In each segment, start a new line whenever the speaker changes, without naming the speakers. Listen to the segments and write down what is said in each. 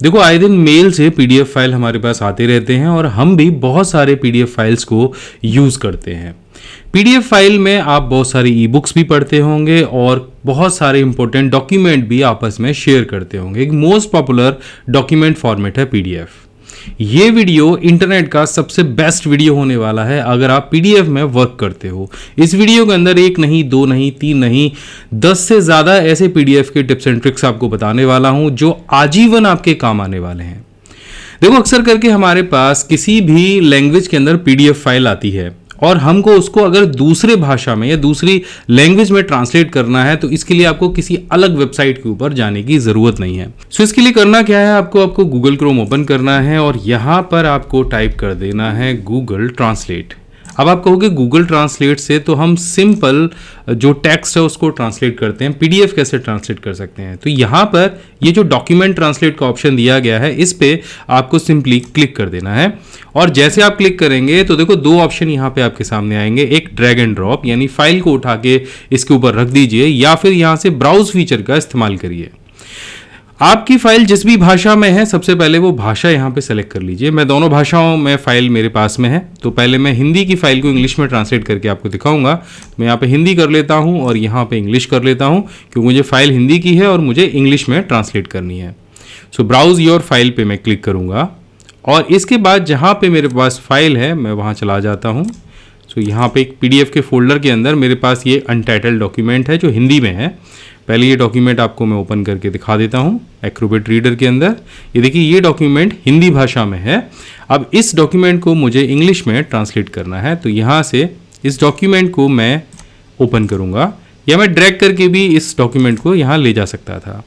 देखो, आए दिन मेल से पीडीएफ फाइल हमारे पास आते रहते हैं और हम भी बहुत सारे पीडीएफ फाइल्स को यूज़ करते हैं। पीडीएफ फाइल में आप बहुत सारी ई बुक्स भी पढ़ते होंगे और बहुत सारे इंपॉर्टेंट डॉक्यूमेंट भी आपस में शेयर करते होंगे। एक मोस्ट पॉपुलर डॉक्यूमेंट फॉर्मेट है पीडीएफ। ये वीडियो इंटरनेट का सबसे बेस्ट वीडियो होने वाला है अगर आप पीडीएफ में वर्क करते हो। इस वीडियो के अंदर 1 नहीं, 2 नहीं, 3 नहीं, 10 से ज़्यादा ऐसे पीडीएफ के टिप्स एंड ट्रिक्स आपको बताने वाला हूं जो आजीवन आपके काम आने वाले हैं। देखो, अक्सर करके हमारे पास किसी भी लैंग्वेज के अंदर पीडीएफ फाइल आती है और हमको उसको अगर दूसरे भाषा में या दूसरी लैंग्वेज में ट्रांसलेट करना है तो इसके लिए आपको किसी अलग वेबसाइट के ऊपर जाने की ज़रूरत नहीं है। सो इसके लिए करना क्या है, आपको गूगल क्रोम ओपन करना है और यहाँ पर आपको टाइप कर देना है गूगल ट्रांसलेट। अब आप कहोगे गूगल ट्रांसलेट से तो हम सिंपल जो टेक्स्ट है उसको ट्रांसलेट करते हैं, पीडीएफ कैसे ट्रांसलेट कर सकते हैं? तो यहाँ पर ये जो डॉक्यूमेंट ट्रांसलेट का ऑप्शन दिया गया है इस पे आपको सिंपली क्लिक कर देना है और जैसे आप क्लिक करेंगे तो देखो 2 ऑप्शन यहाँ पे आपके सामने आएंगे। एक ड्रैग एंड ड्रॉप, यानी फाइल को उठा के इसके ऊपर रख दीजिए, या फिर यहाँ से ब्राउज फीचर का इस्तेमाल करिए। आपकी फाइल जिस भी भाषा में है सबसे पहले वो भाषा यहाँ पे सेलेक्ट कर लीजिए। मैं दोनों भाषाओं में फाइल मेरे पास में है, तो पहले मैं हिंदी की फाइल को इंग्लिश में ट्रांसलेट करके आपको दिखाऊंगा। तो मैं यहाँ पे हिंदी कर लेता हूँ और यहाँ पे इंग्लिश कर लेता हूँ क्योंकि मुझे फाइल हिंदी की है और मुझे इंग्लिश में ट्रांसलेट करनी है। सो ब्राउज योर फाइल पे मैं क्लिक करूँगा और इसके बाद जहाँ पे मेरे पास फाइल है मैं वहाँ चला जाता हूँ। सो यहाँ पे एक पीडीएफ के फोल्डर के अंदर मेरे पास ये अनटाइटल्ड डॉक्यूमेंट है जो हिंदी में है। पहले ये डॉक्यूमेंट आपको मैं ओपन करके दिखा देता हूँ एक्रोबेट रीडर के अंदर। ये देखिए, ये डॉक्यूमेंट हिंदी भाषा में है। अब इस डॉक्यूमेंट को मुझे इंग्लिश में ट्रांसलेट करना है, तो यहाँ से इस डॉक्यूमेंट को मैं ओपन करूँगा या मैं ड्रैग करके भी इस डॉक्यूमेंट को यहाँ ले जा सकता था।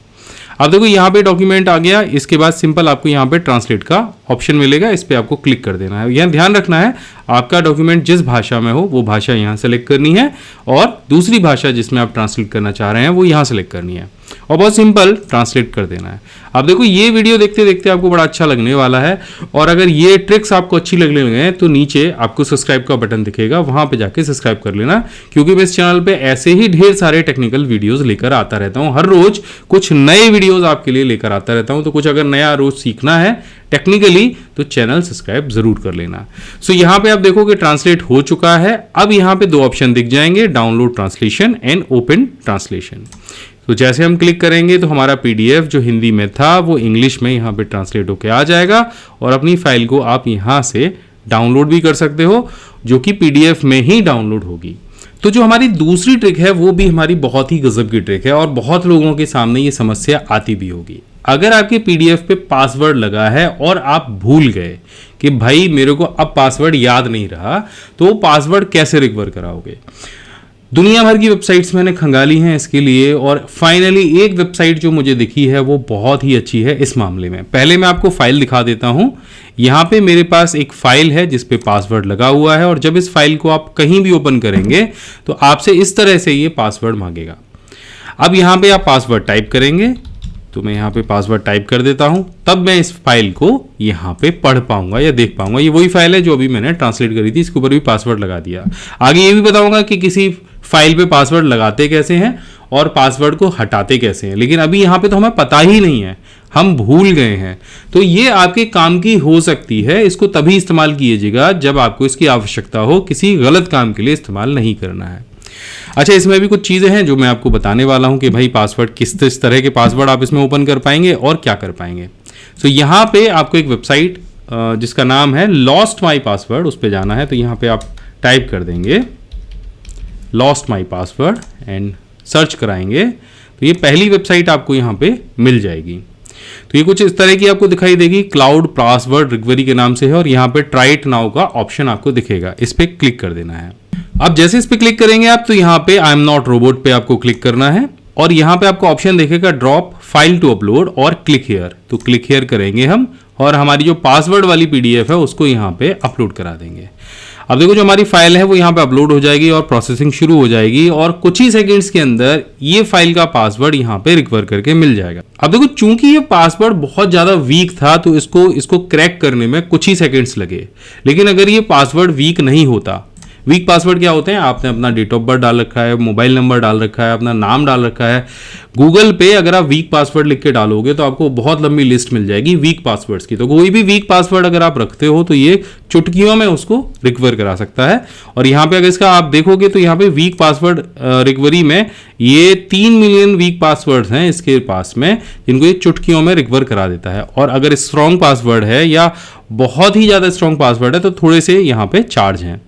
अब देखो यहाँ पे डॉक्यूमेंट आ गया। इसके बाद सिंपल आपको यहाँ पे ट्रांसलेट का ऑप्शन मिलेगा, इस पर आपको क्लिक कर देना है। यहाँ ध्यान रखना है आपका डॉक्यूमेंट जिस भाषा में हो वो भाषा यहाँ सेलेक्ट करनी है और दूसरी भाषा जिसमें आप ट्रांसलेट करना चाह रहे हैं वो यहाँ सेलेक्ट करनी है और बहुत सिंपल ट्रांसलेट कर देना है। अब देखो, ये वीडियो देखते देखते आपको बड़ा अच्छा लगने वाला है और अगर ये ट्रिक्स आपको अच्छी लगने लगे तो नीचे आपको सब्सक्राइब का बटन दिखेगा, वहां पे जाके सब्सक्राइब कर लेना क्योंकि मैं इस चैनल पे ऐसे ही ढेर सारे टेक्निकल वीडियोस लेकर आता रहता हूं। हर रोज कुछ नए वीडियोस आपके लिए लेकर आता रहता हूं, तो कुछ अगर नया रोज सीखना है टेक्निकली तो चैनल सब्सक्राइब जरूर कर लेना। सो यहाँ पे आप देखो कि ट्रांसलेट हो चुका है। अब यहाँ पे 2 ऑप्शन दिख जाएंगे, download translation and open translation. तो जैसे हम क्लिक करेंगे तो हमारा पीडीएफ जो हिंदी में था वो इंग्लिश में यहाँ पे ट्रांसलेट होके आ जाएगा और अपनी फाइल को आप यहाँ से डाउनलोड भी कर सकते हो जो कि पीडीएफ में ही डाउनलोड होगी। तो जो हमारी दूसरी ट्रिक है वो भी हमारी बहुत ही गजब की ट्रिक है और बहुत लोगों के सामने ये समस्या आती भी होगी। अगर आपके पीडीएफ पे पासवर्ड लगा है और आप भूल गए कि भाई मेरे को अब पासवर्ड याद नहीं रहा, तो वो पासवर्ड कैसे रिकवर कराओगे? दुनिया भर की वेबसाइट्स मैंने खंगाली हैं इसके लिए और फाइनली एक वेबसाइट जो मुझे दिखी है वो बहुत ही अच्छी है इस मामले में। पहले मैं आपको फाइल दिखा देता हूं। यहाँ पे मेरे पास एक फाइल है जिस पे पासवर्ड लगा हुआ है और जब इस फाइल को आप कहीं भी ओपन करेंगे तो आपसे इस तरह से ये पासवर्ड मांगेगा। अब यहाँ पे आप पासवर्ड टाइप करेंगे, तो मैं यहाँ पे पासवर्ड टाइप कर देता हूँ, तब मैं इस फाइल को यहाँ पे पढ़ पाऊंगा या देख पाऊंगा। ये वही फाइल है जो अभी मैंने ट्रांसलेट करी थी, इसके ऊपर भी पासवर्ड लगा दिया। आगे ये भी बताऊंगा कि किसी फाइल पे पासवर्ड लगाते कैसे हैं और पासवर्ड को हटाते कैसे हैं, लेकिन अभी यहाँ पे तो हमें पता ही नहीं है, हम भूल गए हैं। तो ये आपके काम की हो सकती है, इसको तभी इस्तेमाल कीजिएगा जब आपको इसकी आवश्यकता हो, किसी गलत काम के लिए इस्तेमाल नहीं करना है। अच्छा, इसमें भी कुछ चीज़ें हैं जो मैं आपको बताने वाला हूं कि भाई पासवर्ड किस तरह के पासवर्ड आप इसमें ओपन कर पाएंगे और क्या कर पाएंगे। सो यहाँ पे आपको एक वेबसाइट जिसका नाम है लॉस्ट माई पासवर्ड, उस पर जाना है। तो यहाँ पे आप टाइप कर देंगे lost my password and search कराएंगे तो ये पहली वेबसाइट आपको यहाँ पे मिल जाएगी। तो ये कुछ इस तरह की आपको दिखाई देगी, क्लाउड पासवर्ड रिकवरी के नाम से है और यहाँ पे ट्राई इट नाउ का ऑप्शन आपको दिखेगा, इस पर क्लिक कर देना है। अब जैसे इस पे क्लिक करेंगे आप तो यहाँ पे आई एम नॉट रोबोट पे आपको क्लिक करना है और यहाँ पे आपको ऑप्शन देखेगा ड्रॉप फाइल टू अपलोड और क्लिक हियर। तो क्लिक हियर करेंगे हम और हमारी जो पासवर्ड वाली पीडीएफ है उसको यहाँ पे अपलोड करा देंगे। अब देखो, जो हमारी फाइल है वो यहाँ पे अपलोड हो जाएगी और प्रोसेसिंग शुरू हो जाएगी और कुछ ही सेकंड्स के अंदर ये फाइल का पासवर्ड यहाँ पे रिकवर करके मिल जाएगा। अब देखो, चूंकि ये पासवर्ड बहुत ज्यादा वीक था तो इसको क्रैक करने में कुछ ही सेकंड्स लगे, लेकिन अगर ये पासवर्ड वीक नहीं होता, वीक पासवर्ड क्या होते हैं, आपने अपना डेट ऑफ बर्थ डाल रखा है, मोबाइल नंबर डाल रखा है, अपना नाम डाल रखा है। गूगल पे अगर आप वीक पासवर्ड लिख के डालोगे तो आपको बहुत लंबी लिस्ट मिल जाएगी वीक पासवर्ड्स की। तो कोई भी वीक पासवर्ड अगर आप रखते हो तो ये चुटकियों में उसको रिकवर करा सकता है। और यहाँ पे अगर इसका आप देखोगे तो यहाँ पे वीक पासवर्ड रिकवरी में ये 3 मिलियन वीक पासवर्ड्स हैं इसके पास में, जिनको ये चुटकियों में रिकवर करा देता है। और अगर स्ट्रॉन्ग पासवर्ड है या बहुत ही ज़्यादा स्ट्रॉन्ग पासवर्ड है तो थोड़े से यहाँ पे चार्ज हैं,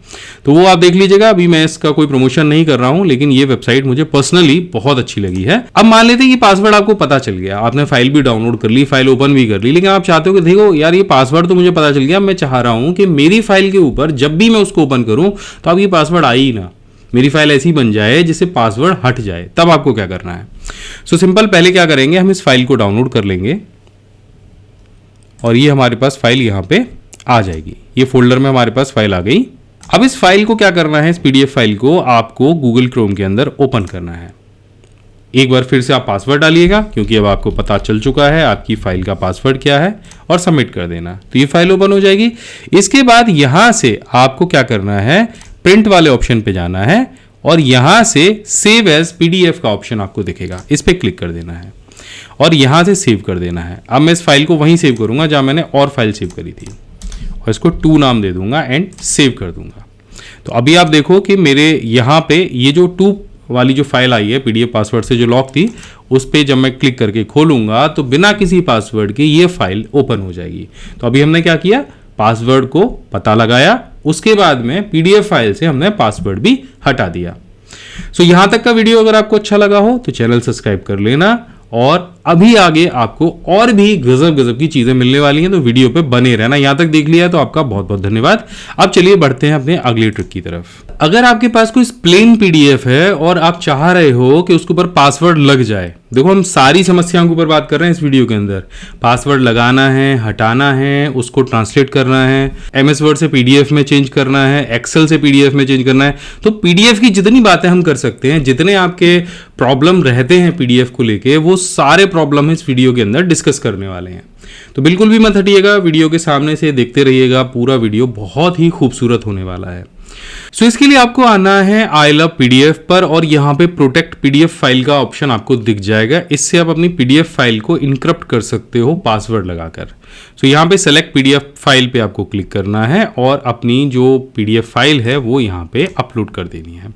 तो वो आप देख लीजिएगा। अभी मैं इसका कोई प्रमोशन नहीं कर रहा हूँ, लेकिन ये वेबसाइट मुझे पर्सनली बहुत अच्छी लगी है। अब मान लेते हैं कि पासवर्ड आपको पता चल गया, आपने फाइल भी डाउनलोड कर ली, फाइल ओपन भी कर ली, लेकिन आप चाहते हो कि देखो यार ये पासवर्ड तो मुझे पता चल गया, मैं चाह रहा हूँ कि मेरी फाइल के ऊपर जब भी मैं उसको ओपन करूँ तो अब ये पासवर्ड आए ही ना, मेरी फाइल ऐसी बन जाए जिससे पासवर्ड हट जाए। तब आपको क्या करना है? सो सिंपल, पहले क्या करेंगे, हम इस फाइल को डाउनलोड कर लेंगे और ये हमारे पास फाइल यहाँ पे आ जाएगी। ये फोल्डर में हमारे पास फाइल आ गई। अब इस फाइल को क्या करना है, इस पीडीएफ फाइल को आपको गूगल क्रोम के अंदर ओपन करना है। एक बार फिर से आप पासवर्ड डालिएगा, क्योंकि अब आपको पता चल चुका है आपकी फाइल का पासवर्ड क्या है, और सबमिट कर देना, तो ये फाइल ओपन हो जाएगी। इसके बाद यहां से आपको क्या करना है, प्रिंट वाले ऑप्शन पे जाना है और यहां से सेव एज पीडीएफ का ऑप्शन आपको दिखेगा, इस पर क्लिक कर देना है और यहां से सेव कर देना है। अब मैं इस फाइल को वहीं सेव करूंगा जहां मैंने और फाइल सेव करी थी और इसको 2 नाम दे दूंगा एंड सेव कर दूंगा। तो अभी आप देखो कि मेरे यहाँ पे ये जो 2 वाली जो फाइल आई है पीडीएफ पासवर्ड से जो लॉक थी, उस पर जब मैं क्लिक करके खोलूंगा तो बिना किसी पासवर्ड के ये फाइल ओपन हो जाएगी। तो अभी हमने क्या किया, पासवर्ड को पता लगाया, उसके बाद में पीडीएफ फाइल से हमने पासवर्ड भी हटा दिया। सो यहां तक का वीडियो अगर आपको अच्छा लगा हो तो चैनल सब्सक्राइब कर लेना, और अभी आगे आपको और भी गजब गजब की चीजें मिलने वाली हैं, तो वीडियो पे बने रहना। यहां तक देख लिया तो आपका बहुत बहुत धन्यवाद। अब चलिए बढ़ते हैं अपने अगले ट्रिक की तरफ। अगर आपके पास कोई प्लेन पीडीएफ है और आप चाह रहे हो कि उसके ऊपर पासवर्ड लग जाए, देखो हम सारी समस्याओं के ऊपर बात कर रहे हैं इस वीडियो के अंदर। पासवर्ड लगाना है, हटाना है, उसको ट्रांसलेट करना है, एमएस वर्ड से पीडीएफ में चेंज करना है, एक्सेल से पीडीएफ में चेंज करना है। तो पीडीएफ की जितनी बातें हम कर सकते हैं, जितने आपके प्रॉब्लम रहते हैं पीडीएफ को लेके, वो सारे प्रॉब्लम इस वीडियो के अंदर डिस्कस करने वाले हैं। तो बिल्कुल भी मत हटिएगा, वीडियो के सामने से देखते रहिएगा, पूरा वीडियो बहुत ही खूबसूरत होने वाला है। सो इसके लिए आपको आना है आई लव पीडीएफ पर और यहाँ पे प्रोटेक्ट पीडीएफ फाइल का ऑप्शन आपको दिख जाएगा। इससे आप अपनी पीडीएफ फाइल को इनक्रप्ट कर सकते हो पासवर्ड लगाकर। सो यहाँ पे सेलेक्ट पीडीएफ फाइल पे आपको क्लिक करना है और अपनी जो पीडीएफ फाइल है वो यहाँ पे अपलोड कर देनी है।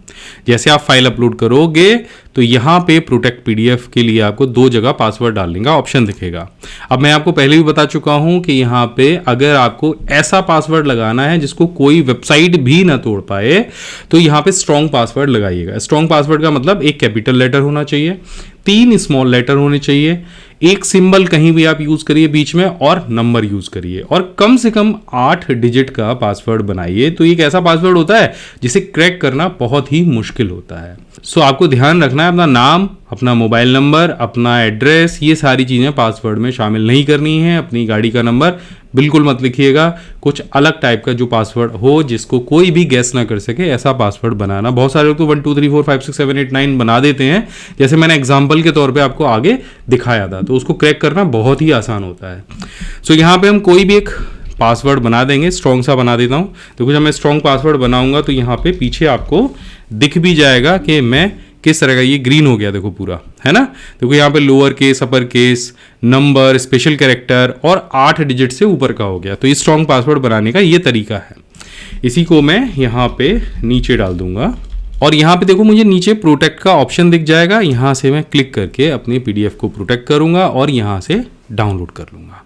जैसे आप फाइल अपलोड करोगे तो यहाँ पे प्रोटेक्ट पीडीएफ के लिए आपको 2 जगह पासवर्ड डालने का ऑप्शन दिखेगा। अब मैं आपको पहले भी बता चुका हूँ कि यहाँ पे अगर आपको ऐसा पासवर्ड लगाना है जिसको कोई वेबसाइट भी ना तोड़ पाए, तो यहाँ पे स्ट्रॉन्ग पासवर्ड लगाइएगा। स्ट्रॉन्ग पासवर्ड का मतलब एक कैपिटल लेटर होना चाहिए, 3 स्मॉल लेटर होने चाहिए, एक सिंबल कहीं भी आप यूज करिए बीच में, और नंबर यूज करिए, और कम से कम 8 डिजिट का पासवर्ड बनाइए। तो एक ऐसा पासवर्ड होता है जिसे क्रैक करना बहुत ही मुश्किल होता है। सो आपको ध्यान रखना है, अपना नाम, अपना मोबाइल नंबर, अपना एड्रेस, ये सारी चीजें पासवर्ड में शामिल नहीं करनी है। अपनी गाड़ी का नंबर बिल्कुल मत लिखिएगा। कुछ अलग टाइप का जो पासवर्ड हो जिसको कोई भी गैस ना कर सके, ऐसा पासवर्ड बनाना। बहुत सारे लोग तो 1 2 3 4 5 6 7 8 9 बना देते हैं, जैसे मैंने एग्जाम्पल के तौर पे आपको आगे दिखाया था। तो उसको क्रैक करना बहुत ही आसान होता है। सो यहाँ पे हम कोई भी एक पासवर्ड बना देंगे, स्ट्रॉन्ग सा बना देता हूँ। तो जब मैं स्ट्रॉन्ग पासवर्ड बनाऊंगा तो यहाँ पे पीछे आपको दिख भी जाएगा कि मैं किस तरह का, ये ग्रीन हो गया देखो पूरा, है ना। देखो यहाँ पे lower case, upper case, number, special character और 8 डिजिट से ऊपर का हो गया। तो ये स्ट्रॉन्ग पासवर्ड बनाने का ये तरीका है। इसी को मैं यहाँ पे नीचे डाल दूंगा और यहाँ पे देखो मुझे नीचे प्रोटेक्ट का ऑप्शन दिख जाएगा। यहाँ से मैं क्लिक करके अपनी पीडीएफ को प्रोटेक्ट करूंगा और यहाँ से डाउनलोड कर लूंगा।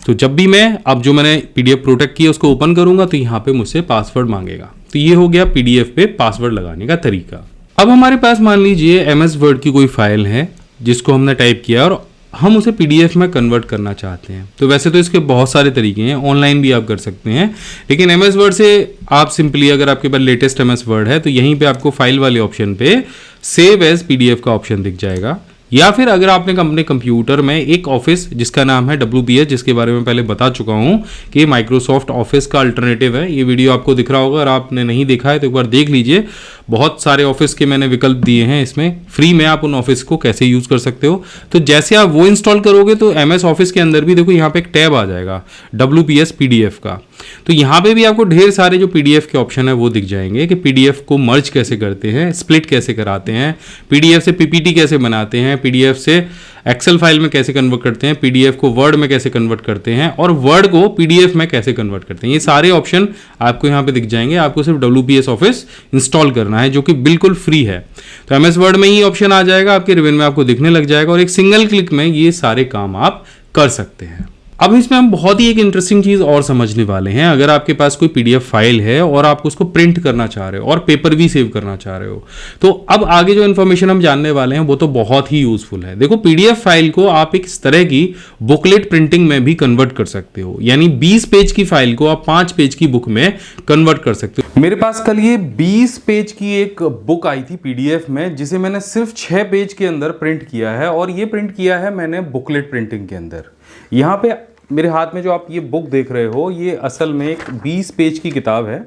तो जब भी मैं अब जो मैंने पीडीएफ प्रोटेक्ट किया उसको ओपन करूंगा तो यहाँ पे मुझसे पासवर्ड मांगेगा। तो ये हो गया पीडीएफ पे पासवर्ड लगाने का तरीका। अब हमारे पास मान लीजिए एमएस वर्ड की कोई फाइल है जिसको हमने टाइप किया और हम उसे पीडीएफ में कन्वर्ट करना चाहते हैं। तो वैसे तो इसके बहुत सारे तरीके हैं, ऑनलाइन भी आप कर सकते हैं, लेकिन एमएस वर्ड से आप सिंपली, अगर आपके पास लेटेस्ट एमएस वर्ड है तो यहीं पे आपको फाइल वाले ऑप्शन पे सेव एज पीडीएफ का ऑप्शन दिख जाएगा। या फिर अगर आपने अपने कंप्यूटर में एक ऑफिस जिसका नाम है WPS, जिसके बारे में पहले बता चुका हूं कि माइक्रोसॉफ्ट ऑफिस का अल्टरनेटिव है, ये वीडियो आपको दिख रहा होगा, और आपने नहीं देखा है तो एक बार देख लीजिए। बहुत सारे ऑफिस के मैंने विकल्प दिए हैं इसमें, फ्री में आप उन ऑफिस को कैसे यूज़ कर सकते हो। तो जैसे आप वो इंस्टॉल करोगे तो MS ऑफिस के अंदर भी देखो यहाँ पे एक टैब आ जाएगा WPS PDF का। तो यहाँ पे भी आपको ढेर सारे जो PDF के ऑप्शन है वो दिख जाएंगे कि PDF को मर्ज कैसे करते हैं, स्प्लिट कैसे कराते हैं, PDF से PPT कैसे बनाते हैं, PDF से एक्सेल फाइल में कैसे कन्वर्ट करते हैं, PDF को वर्ड में कैसे कन्वर्ट करते हैं और वर्ड को PDF में कैसे कन्वर्ट करते हैं। ये सारे ऑप्शन आपको यहाँ पे दिख जाएंगे। आपको सिर्फ WPS ऑफिस इंस्टॉल करना है जो कि बिल्कुल फ्री है। तो MS वर्ड में ही ऑप्शन आ जाएगा, आपके रिबन में आपको दिखने लग जाएगा और एक सिंगल क्लिक में ये सारे काम आप कर सकते हैं। अब इसमें हम बहुत ही एक इंटरेस्टिंग चीज़ और समझने वाले हैं। अगर आपके पास कोई PDF फाइल है और आप उसको प्रिंट करना चाह रहे हो और पेपर भी सेव करना चाह रहे हो, तो अब आगे जो इन्फॉर्मेशन हम जानने वाले हैं वो तो बहुत ही यूजफुल है। देखो, PDF फाइल को आप एक इस तरह की बुकलेट प्रिंटिंग में भी कन्वर्ट कर सकते हो, यानी 20 पेज की फाइल को आप 5 पेज की बुक में कन्वर्ट कर सकते हो। मेरे पास कल ये 20 पेज की एक बुक आई थी PDF में, जिसे मैंने सिर्फ 6 पेज के अंदर प्रिंट किया है और ये प्रिंट किया है मैंने बुकलेट प्रिंटिंग के अंदर। यहाँ पे मेरे हाथ में जो आप ये बुक देख रहे हो, ये असल में एक 20 पेज की किताब है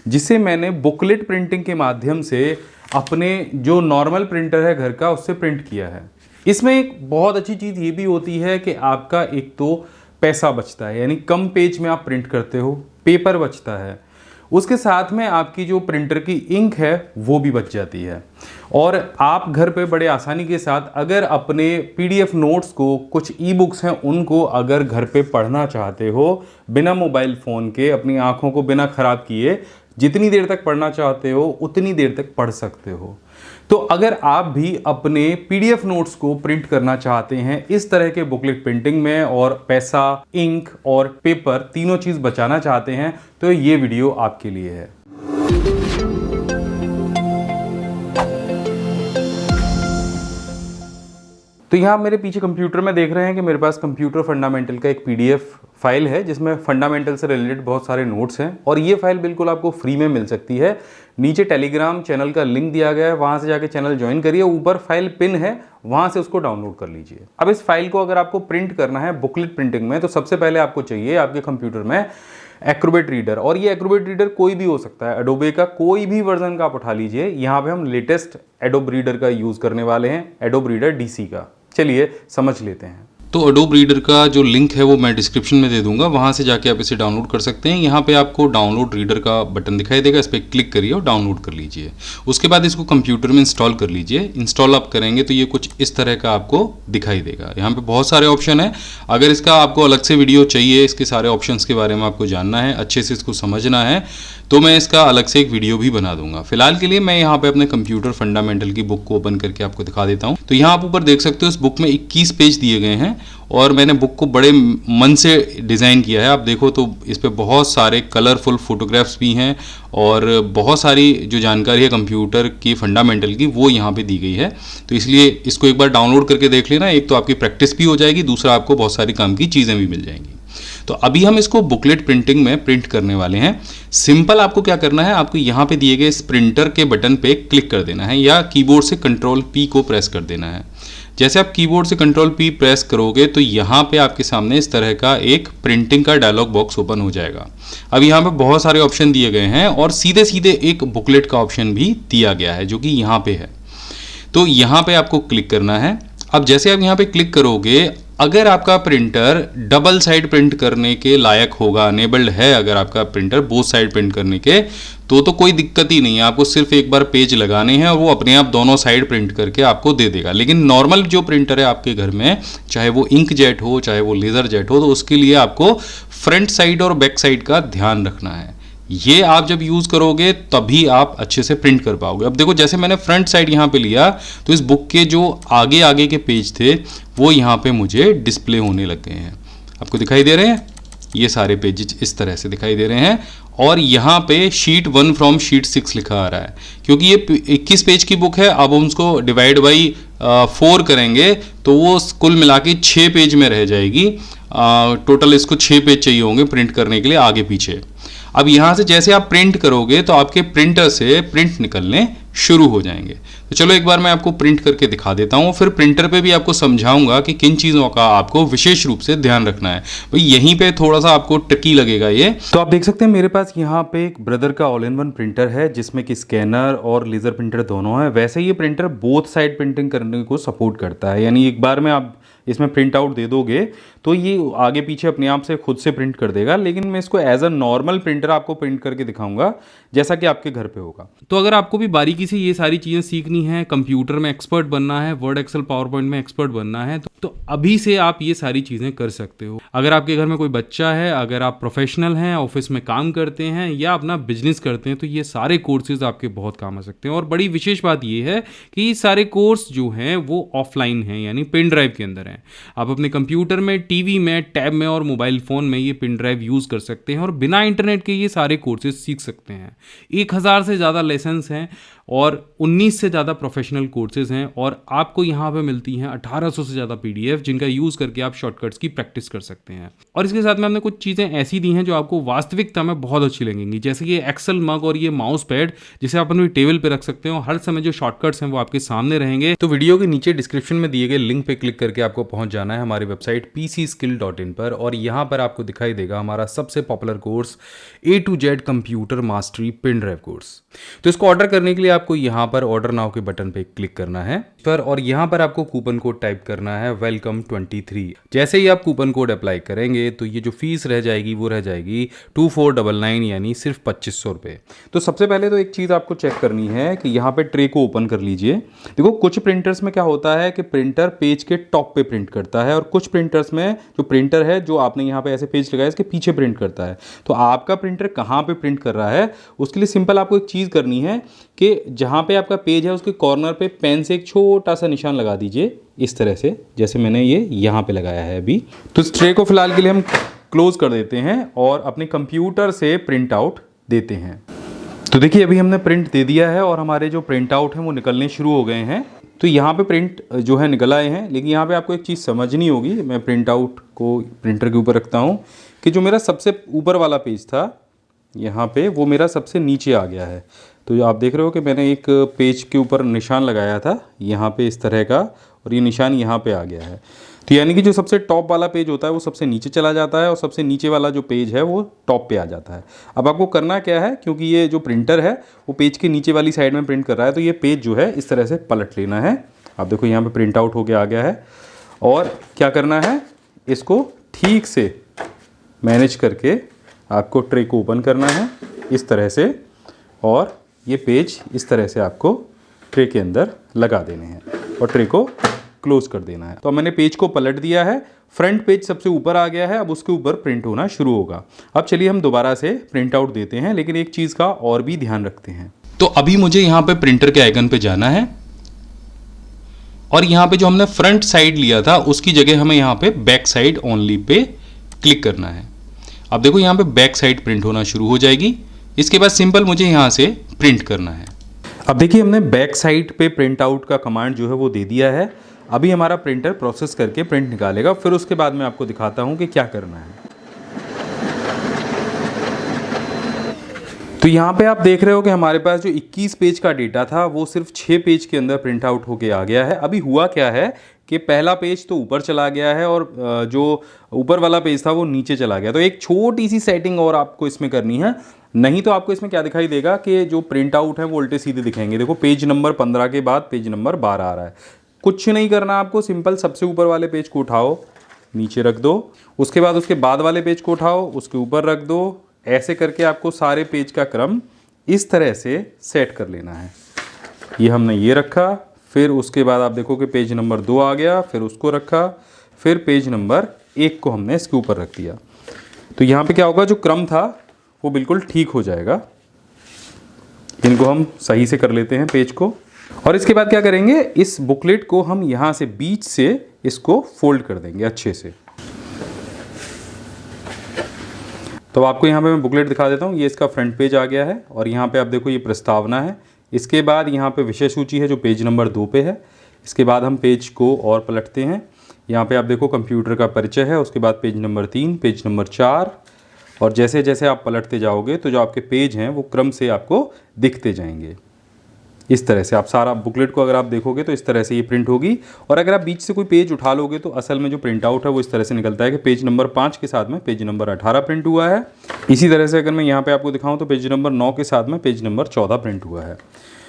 जिसे मैंने बुकलेट प्रिंटिंग के माध्यम से अपने जो नॉर्मल प्रिंटर है घर का उससे प्रिंट किया है। इसमें एक बहुत अच्छी चीज़ ये भी होती है कि आपका एक तो पैसा बचता है, यानी कम पेज में आप प्रिंट करते हो, पेपर बचता है, उसके साथ में आपकी जो प्रिंटर की इंक है वो भी बच जाती है और आप घर पे बड़े आसानी के साथ अगर अपने PDF नोट्स को, कुछ ई-बुक्स हैं उनको अगर घर पे पढ़ना चाहते हो बिना मोबाइल फ़ोन के, अपनी आँखों को बिना ख़राब किए, जितनी देर तक पढ़ना चाहते हो उतनी देर तक पढ़ सकते हो। तो अगर आप भी अपने PDF नोट्स को प्रिंट करना चाहते हैं इस तरह के बुकलेट प्रिंटिंग में और पैसा, इंक और पेपर तीनों चीज़ बचाना चाहते हैं तो ये वीडियो आपके लिए है। तो यहाँ मेरे पीछे कंप्यूटर में देख रहे हैं कि मेरे पास कंप्यूटर फंडामेंटल का एक PDF फाइल है जिसमें फंडामेंटल से रिलेटेड बहुत सारे नोट्स हैं और ये फाइल बिल्कुल आपको फ्री में मिल सकती है। नीचे टेलीग्राम चैनल का लिंक दिया गया है, वहाँ से जाके चैनल ज्वाइन करिए, ऊपर फाइल पिन है, वहाँ से उसको डाउनलोड कर लीजिए। अब इस फाइल को अगर आपको प्रिंट करना है बुकलेट प्रिंटिंग में तो सबसे पहले आपको चाहिए आपके कंप्यूटर में एक्रोबेट रीडर, और ये एक्रोबेट रीडर कोई भी हो सकता है, एडोबे का कोई भी वर्जन का आप उठा लीजिए। यहाँ पे हम लेटेस्ट एडोब रीडर का यूज़ करने वाले हैं, एडोब रीडर DC का। चलिए समझ लेते हैं। तो एडोब रीडर का जो लिंक है वो मैं डिस्क्रिप्शन में दे दूंगा, वहाँ से जाके आप इसे डाउनलोड कर सकते हैं। यहाँ पे आपको डाउनलोड रीडर का बटन दिखाई देगा, इस पर क्लिक करिए और डाउनलोड कर लीजिए। उसके बाद इसको कंप्यूटर में इंस्टॉल कर लीजिए। इंस्टॉल आप करेंगे तो ये कुछ इस तरह का आपको दिखाई देगा। यहाँ पे बहुत सारे ऑप्शन है, अगर इसका आपको अलग से वीडियो चाहिए, इसके सारे ऑप्शंस के बारे में आपको जानना है, अच्छे से इसको समझना है, तो मैं इसका अलग से एक वीडियो भी बना दूंगा। फिलहाल के लिए मैं यहाँ पे अपने कंप्यूटर फंडामेंटल की बुक को ओपन करके आपको दिखा देता हूँ। तो यहाँ आप ऊपर देख सकते हो इस बुक में 21 पेज दिए गए हैं और मैंने बुक को बड़े मन से डिज़ाइन किया है। आप देखो तो इस पे बहुत सारे कलरफुल फोटोग्राफ्स भी हैं और बहुत सारी जो जानकारी है कंप्यूटर की फंडामेंटल की वो यहाँ पे दी गई है। तो इसलिए इसको एक बार डाउनलोड करके देख लेना, एक तो आपकी प्रैक्टिस भी हो जाएगी, दूसरा आपको बहुत सारी काम की चीज़ें भी मिल जाएंगी। तो अभी हम इसको बुकलेट प्रिंटिंग में प्रिंट करने वाले हैं। सिंपल आपको क्या करना है, आपको यहाँ पे दिए गए इस प्रिंटर के बटन पे क्लिक कर देना है या कीबोर्ड से Ctrl P को प्रेस कर देना है। जैसे आप कीबोर्ड से Ctrl P प्रेस करोगे तो यहाँ पे आपके सामने इस तरह का एक प्रिंटिंग का डायलॉग बॉक्स ओपन हो जाएगा। अब यहाँ पे बहुत सारे ऑप्शन दिए गए हैं और सीधे सीधे एक बुकलेट का ऑप्शन भी दिया गया है जो कि यहाँ पे है। तो यहाँ पे आपको क्लिक करना है। अब जैसे आप यहाँ पे क्लिक करोगे, अगर आपका प्रिंटर डबल साइड प्रिंट करने के लायक होगा, अनेबल्ड है अगर आपका प्रिंटर बोथ साइड प्रिंट करने के, तो कोई दिक्कत ही नहीं है। आपको सिर्फ एक बार पेज लगाने हैं और वो अपने आप दोनों साइड प्रिंट करके आपको दे देगा। लेकिन नॉर्मल जो प्रिंटर है आपके घर में, चाहे वो इंकजेट हो चाहे वो लेज़र जेट हो, तो उसके लिए आपको फ्रंट साइड और बैक साइड का ध्यान रखना है। ये आप जब यूज़ करोगे तभी आप अच्छे से प्रिंट कर पाओगे। अब देखो, जैसे मैंने फ्रंट साइड यहाँ पे लिया तो इस बुक के जो आगे आगे के पेज थे वो यहाँ पे मुझे डिस्प्ले होने लग गए हैं। आपको दिखाई दे रहे हैं, ये सारे पेजेस इस तरह से दिखाई दे रहे हैं और यहाँ पे शीट 1 फ्रॉम शीट 6 लिखा आ रहा है। क्योंकि ये 21 पेज की बुक है, अब हम उसको डिवाइड बाई 4 करेंगे तो वो कुल मिला के 6 पेज में रह जाएगी। टोटल इसको 6 पेज चाहिए होंगे प्रिंट करने के लिए आगे पीछे। अब यहाँ से जैसे आप प्रिंट करोगे तो आपके प्रिंटर से प्रिंट निकलने
शुरू हो जाएंगे। तो चलो एक बार मैं आपको प्रिंट करके दिखा देता हूँ, फिर प्रिंटर पे भी आपको समझाऊंगा कि किन चीज़ों का आपको विशेष रूप से ध्यान रखना है। भाई यहीं पे थोड़ा सा आपको ट्रिकी लगेगा ये।
तो आप देख सकते हैं मेरे पास यहाँ पे एक ब्रदर का ऑल इन वन प्रिंटर है जिसमें कि स्कैनर और लेज़र प्रिंटर दोनों है। वैसे ये प्रिंटर बोथ साइड प्रिंटिंग करने को सपोर्ट करता है, यानी एक बार में आप इसमें प्रिंट आउट दे दोगे तो ये आगे पीछे अपने आप से खुद से प्रिंट कर देगा। लेकिन मैं इसको एज अ नॉर्मल प्रिंटर आपको प्रिंट करके दिखाऊंगा जैसा कि आपके घर पे होगा। तो अगर आपको भी बारीकी से ये सारी चीज़ें सीखनी है, कंप्यूटर में एक्सपर्ट बनना है, वर्ड एक्सेल पावर पॉइंट में एक्सपर्ट बनना है, तो अभी से आप ये सारी चीज़ें कर सकते हो। अगर आपके घर में कोई बच्चा है, अगर आप प्रोफेशनल हैं, ऑफिस में काम करते हैं या अपना बिजनेस करते हैं, तो ये सारे कोर्सेज आपके बहुत काम आ सकते हैं। और बड़ी विशेष बात ये है कि ये सारे कोर्स जो हैं वो ऑफलाइन हैं, यानी पेन ड्राइव के अंदर हैं। आप अपने कंप्यूटर में, टीवी में, टैब में और मोबाइल फ़ोन में ये पेन ड्राइव यूज़ कर सकते हैं और बिना इंटरनेट के ये सारे कोर्सेज सीख सकते हैं। 1000 से ज़्यादा लेसन्स हैं और 19 से ज़्यादा प्रोफेशनल कोर्सेज हैं और आपको यहाँ पे मिलती हैं 1800 से ज़्यादा PDF जिनका यूज़ करके आप शॉर्टकट्स की प्रैक्टिस कर सकते हैं। और इसके साथ में हमने कुछ चीज़ें ऐसी दी हैं जो आपको वास्तविकता में बहुत अच्छी लगेंगी, जैसे कि एक्सेल मग और ये माउस पैड जिसे आप अपनी टेबल पर रख सकते हो। हर समय जो शॉर्टकट्स हैं वो आपके सामने रहेंगे। तो वीडियो के नीचे डिस्क्रिप्शन में दिए गए लिंक पे क्लिक करके आपको पहुंच जाना है हमारी वेबसाइट pcskill.in पर और यहाँ पर आपको दिखाई देगा हमारा सबसे popular course A to Z computer mastery pen drive course. तो इसको ऑर्डर करने के लिए आपको यहाँ पर ऑर्डर नाउ के बटन पे क्लिक करना है और यहाँ पर आपको कूपन कोड टाइप करना है वेलकम 23। जैसे ही आप कूपन कोड अप्लाई करेंगे तो ये जो फीस रह जाएगी वो रह जाएगी 2499 यानी सिर्फ 2500 रुपये। तो सबसे पहले तो एक चीज़ आपको चेक करनी है कि यहाँ पे ट्रे को ओपन कर लीजिए। देखो कुछ प्रिंटर्स में क्या होता है कि प्रिंटर पेज के टॉप पे प्रिंट करता है और कुछ प्रिंटर्स में जो प्रिंटर है जो आपने यहाँ पे ऐसे पेज लगाया इसके पीछे प्रिंट करता है। तो आपका प्रिंटर कहाँ पे प्रिंट कर रहा है उसके लिए सिंपल आपको एक चीज़ करनी है कि जहाँ पे आपका पेज है उसके कॉर्नर पे पेन से एक छोटा सा निशान लगा दीजिए इस तरह से, जैसे मैंने ये यहाँ पे लगाया है अभी। तो इस ट्रे को फिलहाल के लिए हम क्लोज कर देते हैं और अपने कंप्यूटर से प्रिंट आउट देते हैं। तो देखिए अभी हमने प्रिंट दे दिया है और हमारे जो प्रिंट आउट हैं वो निकलने शुरू हो गए हैं। तो यहाँ पे प्रिंट जो है निकल आए हैं, लेकिन यहाँ पे आपको एक चीज़ समझनी होगी। मैं प्रिंट आउट को प्रिंटर के ऊपर रखता हूँ कि जो मेरा सबसे ऊपर वाला पेज था यहाँ पे वो मेरा सबसे नीचे आ गया है। तो आप देख रहे हो कि मैंने एक पेज के ऊपर निशान लगाया था यहाँ पे इस तरह का और ये निशान यहाँ पे आ गया है। तो यानी कि जो सबसे टॉप वाला पेज होता है वो सबसे नीचे चला जाता है और सबसे नीचे वाला जो पेज है वो टॉप पे आ जाता है। अब आपको करना क्या है, क्योंकि ये जो प्रिंटर है वो पेज के नीचे वाली साइड में प्रिंट कर रहा है, तो ये पेज जो है इस तरह से पलट लेना है। आप देखो यहाँ पे प्रिंट आउट होके आ गया है और क्या करना है, इसको ठीक से मैनेज करके आपको ट्रे को ओपन करना है इस तरह से और ये पेज इस तरह से आपको ट्रे के अंदर लगा देने हैं और ट्रे को क्लोज कर देना है। तो मैंने पेज को पलट दिया है, फ्रंट पेज सबसे ऊपर आ गया है, अब उसके ऊपर प्रिंट होना शुरू होगा। अब चलिए हम दोबारा से प्रिंट आउट देते हैं, लेकिन एक चीज़ का और भी ध्यान रखते हैं।
तो अभी मुझे यहाँ पे प्रिंटर के आइकन पे जाना है और यहाँ पे जो हमने फ्रंट साइड लिया था उसकी जगह हमें यहाँ पे back side only pay click करना है। अब देखो यहाँ पे बैक साइड प्रिंट होना शुरू हो जाएगी। इसके बाद सिंपल मुझे यहाँ से प्रिंट करना है।
अब देखिए हमने बैक साइड पे प्रिंट आउट का कमांड जो है वो दे दिया है। अभी हमारा प्रिंटर प्रोसेस करके प्रिंट निकालेगा, फिर उसके बाद मैं आपको दिखाता हूँ कि क्या करना है। तो यहाँ पे आप देख रहे हो कि हमारे पास जो 21 पेज का डेटा था वो सिर्फ 6 पेज के अंदर प्रिंट आउट होके आ गया है। अभी हुआ क्या है कि पहला पेज तो ऊपर चला गया है और जो ऊपर वाला पेज था वो नीचे चला गया। तो एक छोटी सी सेटिंग और आपको इसमें करनी है, नहीं तो आपको इसमें क्या दिखाई देगा कि जो प्रिंट आउट है वो उल्टे सीधे दिखाएंगे। देखो पेज नंबर 15 के बाद पेज नंबर 12 आ रहा है। कुछ नहीं करना आपको, सिंपल सबसे ऊपर वाले पेज को उठाओ, नीचे रख दो, उसके बाद वाले पेज को उठाओ, उसके ऊपर रख दो। ऐसे करके आपको सारे पेज का क्रम इस तरह से सेट कर लेना है। ये हमने ये रखा, फिर उसके बाद आप देखो कि पेज नंबर 2 आ गया, फिर उसको रखा, फिर पेज नंबर 1 को हमने इसके ऊपर रख दिया। तो यहाँ पे क्या होगा, जो क्रम था वो बिल्कुल ठीक हो जाएगा। इनको हम सही से कर लेते हैं पेज को और इसके बाद क्या करेंगे, इस बुकलेट को हम यहाँ से बीच से इसको फोल्ड कर देंगे अच्छे से। तो आपको यहाँ पे मैं बुकलेट दिखा देता हूँ। ये इसका फ्रंट पेज आ गया है और यहाँ पे आप देखो ये प्रस्तावना है। इसके बाद यहाँ पे विषय सूची है जो पेज नंबर 2 पे है। इसके बाद हम पेज को और पलटते हैं। यहाँ पे आप देखो कंप्यूटर का परिचय है, उसके बाद पेज नंबर 3, पेज नंबर 4 और जैसे जैसे आप पलटते जाओगे तो जो आपके पेज हैं वो क्रम से आपको दिखते जाएंगे।
इस तरह से आप सारा बुकलेट को अगर आप देखोगे तो इस तरह से ये प्रिंट होगी। और अगर आप बीच से कोई पेज उठा लोगे तो असल में जो प्रिंट आउट है वो इस तरह से निकलता है कि पेज नंबर 5 के साथ में पेज नंबर 18 प्रिंट हुआ है। इसी तरह से अगर मैं यहाँ पे आपको दिखाऊं तो पेज नंबर 9 के साथ में पेज नंबर 14 प्रिंट हुआ है।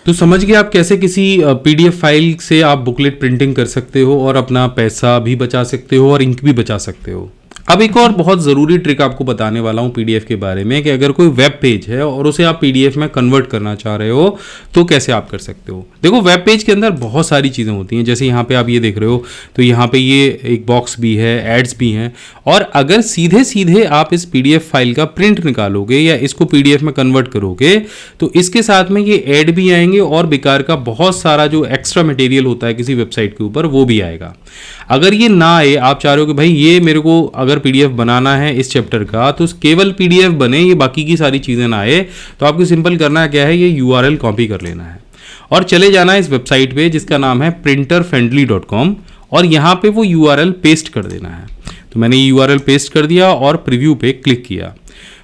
तो समझ गए आप कैसे किसी पीडीएफ फाइल से आप बुकलेट प्रिंटिंग कर सकते हो और अपना पैसा भी बचा सकते हो और इंक भी बचा सकते हो। अब एक और बहुत ज़रूरी ट्रिक आपको बताने वाला हूँ पीडीएफ के बारे में कि अगर कोई वेब पेज है और उसे आप पीडीएफ में कन्वर्ट करना चाह रहे हो तो कैसे आप कर सकते हो। देखो वेब पेज के अंदर बहुत सारी चीज़ें होती हैं, जैसे यहाँ पे आप ये देख रहे हो तो यहाँ पे ये एक बॉक्स भी है, एड्स भी हैं, और अगर सीधे सीधे आप इस पीडीएफ फाइल का प्रिंट निकालोगे या इसको पीडीएफ में कन्वर्ट करोगे तो इसके साथ में ये ऐड भी आएंगे और बेकार का बहुत सारा जो एक्स्ट्रा मटेरियल होता है किसी वेबसाइट के ऊपर वो भी आएगा। अगर ये ना आए, आप चाह रहे हो कि भाई ये मेरे को अगर पीडीएफ बनाना है इस चैप्टर का तो केवल पीडीएफ बने, ये बाकी की सारी चीज़ें ना आए, तो आपको सिंपल करना क्या है, ये यूआरएल कॉपी कर लेना है और चले जाना है इस वेबसाइट पे जिसका नाम है printerfriendly.com और यहाँ पे वो यूआरएल पेस्ट कर देना है। तो मैंने ये यूआरएल पेस्ट कर दिया और प्रीव्यू पे क्लिक किया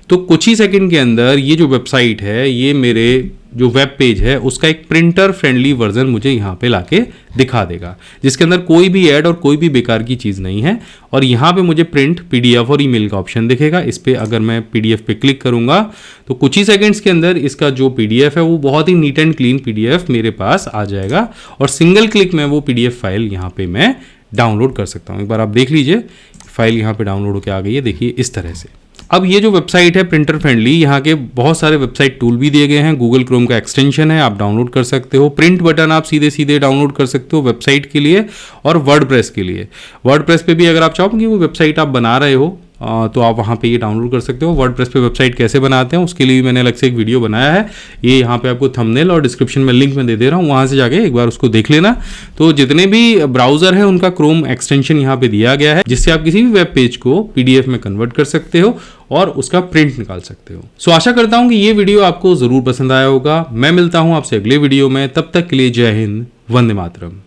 तो कुछ ही सेकंड के अंदर ये जो वेबसाइट है, ये मेरे जो वेब पेज है उसका एक प्रिंटर फ्रेंडली वर्जन मुझे यहाँ पे लाके दिखा देगा, जिसके अंदर कोई भी ऐड और कोई भी बेकार की चीज़ नहीं है। और यहाँ पे मुझे प्रिंट पीडीएफ और ईमेल का ऑप्शन दिखेगा। इस पर अगर मैं पीडीएफ पे क्लिक करूँगा तो कुछ ही सेकंड्स के अंदर इसका जो पीडीएफ है वो बहुत ही नीट एंड क्लीन पीडीएफ मेरे पास आ जाएगा और सिंगल क्लिक में वो पीडीएफ फाइल यहाँ पे मैं डाउनलोड कर सकता हूँ। एक बार आप देख लीजिए, फाइल यहाँ पे डाउनलोड होकर आ गई है, देखिए इस तरह से। अब ये जो वेबसाइट है प्रिंटर फ्रेंडली, यहाँ के बहुत सारे वेबसाइट टूल भी दिए गए हैं, गूगल क्रोम का एक्सटेंशन है, आप डाउनलोड कर सकते हो। प्रिंट बटन आप सीधे सीधे डाउनलोड कर सकते हो वेबसाइट के लिए और वर्डप्रेस के लिए। वर्डप्रेस पे भी अगर आप चाहो कि वो वेबसाइट आप बना रहे हो तो आप वहाँ पे ये डाउनलोड कर सकते हो। वर्डप्रेस पे वेबसाइट कैसे बनाते हैं उसके लिए भी मैंने अलग से एक वीडियो बनाया है, ये यहाँ पे आपको थंबनेल और डिस्क्रिप्शन में लिंक में दे दे रहा हूँ, वहाँ से जाके एक बार उसको देख लेना। तो जितने भी ब्राउज़र है उनका क्रोम एक्सटेंशन यहाँ पे दिया गया है जिससे आप किसी भी वेब पेज को पीडीएफ में कन्वर्ट कर सकते हो और उसका प्रिंट निकाल सकते हो। सो आशा करता हूँ कि ये वीडियो आपको ज़रूर पसंद आया होगा। मैं मिलता हूँ आपसे अगले वीडियो में, तब तक के लिए जय हिंद, वंदे मातरम।